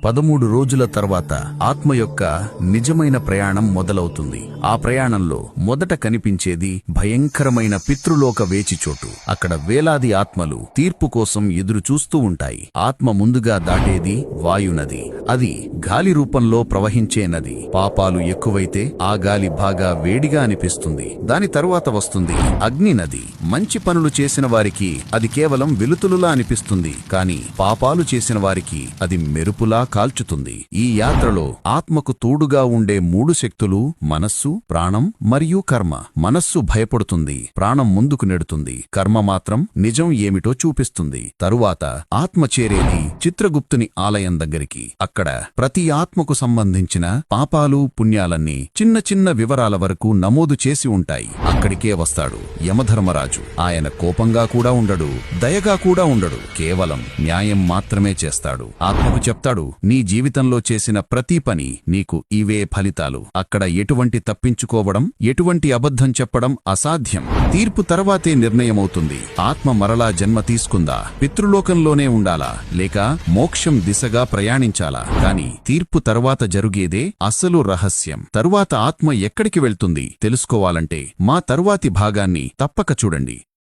13 రోజుల తర్వాత ఆత్మ యొక్క నిజమైన ప్రయాణం మొదలవుతుంది. ఆ ప్రయాణంలో మొదట కనిపించేది భయంకరమైన పితృలోక వేచిచోటు. అక్కడ వేలాది ఆత్మలు తీర్పు కోసం ఎదురు చూస్తూ ఉంటాయి. ఆత్మ ముందుగా దాటేది వాయునది. అది గాలి రూపంలో ప్రవహించే నది. పాపాలు ఎక్కువైతే ఆ గాలి బాగా వేడిగా అనిపిస్తుంది. దాని తరువాత వస్తుంది అగ్ని నది. మంచి పనులు చేసిన వారికి అది కేవలం వెలుతులులా అనిపిస్తుంది, కానీ పాపాలు చేసిన వారికి అది మెరుపులా కాల్చుతుంది. ఈ యాత్రలో ఆత్మకు తోడుగా ఉండే 3 శక్తులు మనస్సు, ప్రాణం మరియు కర్మ. మనస్సు భయపడుతుంది, ప్రాణం ముందుకు నెడుతుంది, కర్మ మాత్రం నిజం ఏమిటో చూపిస్తుంది. తరువాత ఆత్మ చేరేది చిత్రగుప్తుని ఆలయం దగ్గరికి. అక్కడ ప్రతి ఆత్మకు సంబంధించిన పాపాలు, పుణ్యాలన్నీ చిన్న చిన్న వివరాల వరకు నమోదు చేసి ఉంటాయి. అక్కడికే వస్తాడు యమధర్మరాజు. ఆయన కోపంగా కూడా ఉండడు, దయగా కూడా ఉండడు, కేవలం న్యాయం మాత్రమే చేస్తాడు. ఆత్మకు చెప్తాడు, నీ జీవితంలో చేసిన ప్రతి పని నీకు ఇవే ఫలితాలు. అక్కడ ఎటువంటి తప్పించుకోవడం, ఎటువంటి అబద్ధం చెప్పడం అసాధ్యం. తీర్పు తర్వాతే నిర్ణయమవుతుంది. ఆత్మ మరలా జన్మ తీసుకుందా, పితృలోకంలోనే ఉండాలా, లేక మోక్షం దిశగా ప్రయాణించాలా? కాని తీర్పు తర్వాత జరుగేదే అసలు రహస్యం. తరువాత ఆత్మ ఎక్కడికి వెళ్తుంది తెలుసుకోవాలంటే మా తరువాతి భాగాన్ని తప్పక చూడండి.